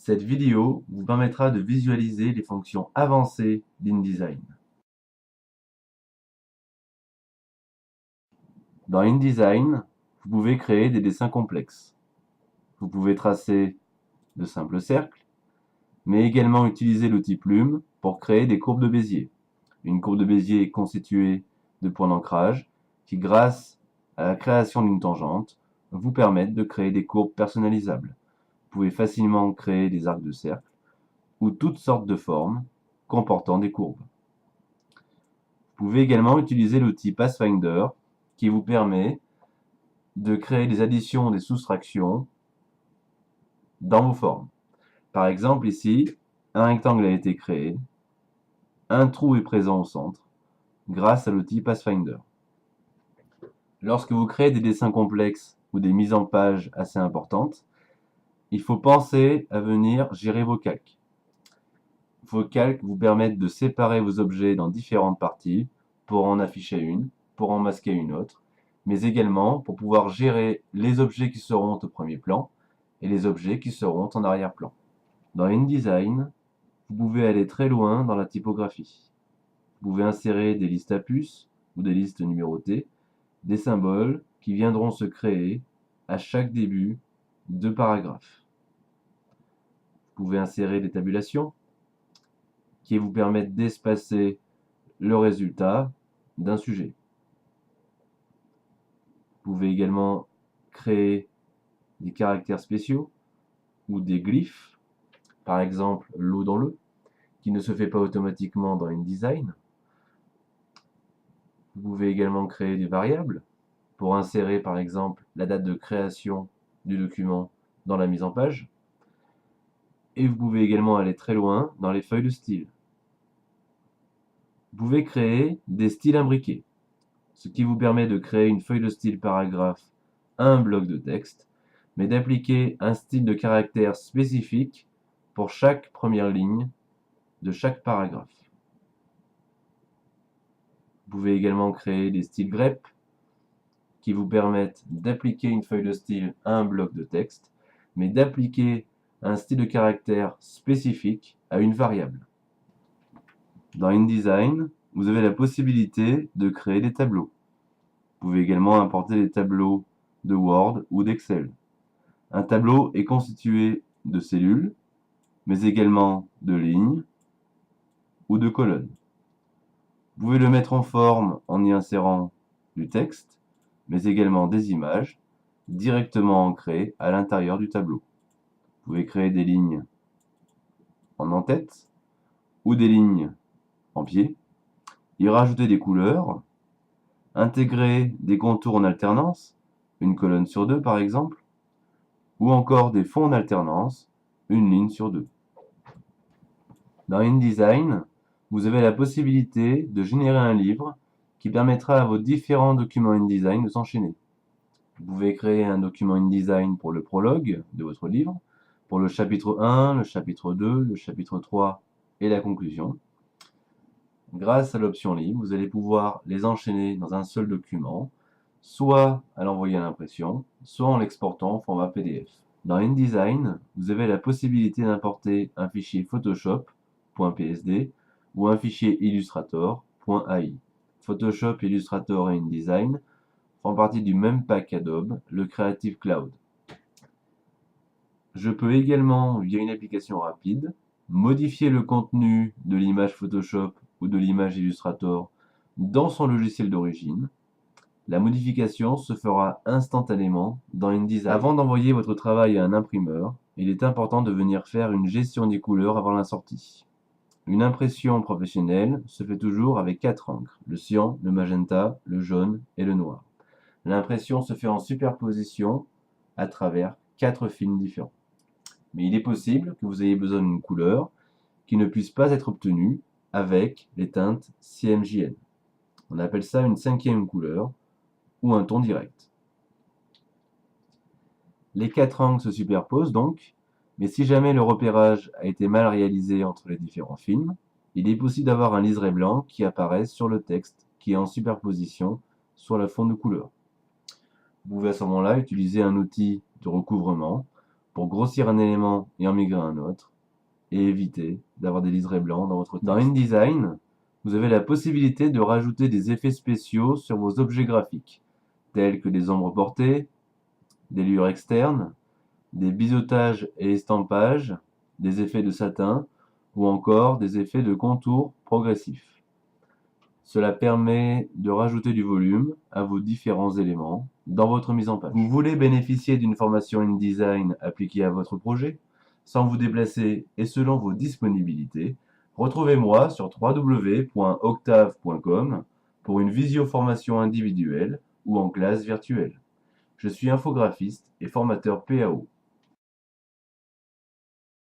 Cette vidéo vous permettra de visualiser les fonctions avancées d'InDesign. Dans InDesign, vous pouvez créer des dessins complexes. Vous pouvez tracer de simples cercles, mais également utiliser l'outil Plume pour créer des courbes de Bézier. Une courbe de Bézier est constituée de points d'ancrage qui, grâce à la création d'une tangente, vous permettent de créer des courbes personnalisables. Vous pouvez facilement créer des arcs de cercle ou toutes sortes de formes comportant des courbes. Vous pouvez également utiliser l'outil Pathfinder qui vous permet de créer des additions ou des soustractions dans vos formes. Par exemple, ici, un rectangle a été créé, un trou est présent au centre, grâce à l'outil Pathfinder. Lorsque vous créez des dessins complexes ou des mises en page assez importantes, il faut penser à venir gérer vos calques. Vos calques vous permettent de séparer vos objets dans différentes parties pour en afficher une, pour en masquer une autre, mais également pour pouvoir gérer les objets qui seront au premier plan et les objets qui seront en arrière-plan. Dans InDesign, vous pouvez aller très loin dans la typographie. Vous pouvez insérer des listes à puces ou des listes numérotées, des symboles qui viendront se créer à chaque début de paragraphe. Vous pouvez insérer des tabulations qui vous permettent d'espacer le résultat d'un sujet. Vous pouvez également créer des caractères spéciaux ou des glyphes, par exemple l'eau dans le, qui ne se fait pas automatiquement dans InDesign. Vous pouvez également créer des variables pour insérer par exemple la date de création du document dans la mise en page. Et vous pouvez également aller très loin dans les feuilles de style. Vous pouvez créer des styles imbriqués, ce qui vous permet de créer une feuille de style paragraphe à un bloc de texte, mais d'appliquer un style de caractère spécifique pour chaque première ligne de chaque paragraphe. Vous pouvez également créer des styles grep qui vous permettent d'appliquer une feuille de style à un bloc de texte, mais d'appliquer un style de caractère spécifique à une variable. Dans InDesign, vous avez la possibilité de créer des tableaux. Vous pouvez également importer des tableaux de Word ou d'Excel. Un tableau est constitué de cellules, mais également de lignes ou de colonnes. Vous pouvez le mettre en forme en y insérant du texte, mais également des images directement ancrées à l'intérieur du tableau. Vous pouvez créer des lignes en en-tête ou des lignes en pied, y rajouter des couleurs, intégrer des contours en alternance, une colonne sur deux par exemple, ou encore des fonds en alternance, une ligne sur deux. Dans InDesign, vous avez la possibilité de générer un livre qui permettra à vos différents documents InDesign de s'enchaîner. Vous pouvez créer un document InDesign pour le prologue de votre livre, pour le chapitre 1, le chapitre 2, le chapitre 3 et la conclusion. Grâce à l'option libre, vous allez pouvoir les enchaîner dans un seul document, soit à l'envoyer à l'impression, soit en l'exportant en format PDF. Dans InDesign, vous avez la possibilité d'importer un fichier Photoshop.psd ou un fichier Illustrator.ai. Photoshop, Illustrator et InDesign font partie du même pack Adobe, le Creative Cloud. Je peux également, via une application rapide, modifier le contenu de l'image Photoshop ou de l'image Illustrator dans son logiciel d'origine. La modification se fera instantanément dans InDesign. Avant d'envoyer votre travail à un imprimeur, il est important de venir faire une gestion des couleurs avant la sortie. Une impression professionnelle se fait toujours avec 4 encres, le cyan, le magenta, le jaune et le noir. L'impression se fait en superposition à travers 4 films différents. Mais il est possible que vous ayez besoin d'une couleur qui ne puisse pas être obtenue avec les teintes CMJN. On appelle ça une 5e couleur ou un ton direct. Les 4 angles se superposent donc, mais si jamais le repérage a été mal réalisé entre les différents films, il est possible d'avoir un liseré blanc qui apparaît sur le texte qui est en superposition sur la fond de couleur. Vous pouvez à ce moment-là utiliser un outil de recouvrement pour grossir un élément et en migrer un autre, et éviter d'avoir des liserés blancs dans votre texte. Dans InDesign, vous avez la possibilité de rajouter des effets spéciaux sur vos objets graphiques, tels que des ombres portées, des lueurs externes, des biseautages et estampages, des effets de satin, ou encore des effets de contour progressifs. Cela permet de rajouter du volume à vos différents éléments dans votre mise en page. Vous voulez bénéficier d'une formation InDesign appliquée à votre projet, sans vous déplacer et selon vos disponibilités, retrouvez-moi sur www.octave.com pour une visio-formation individuelle ou en classe virtuelle. Je suis infographiste et formateur PAO.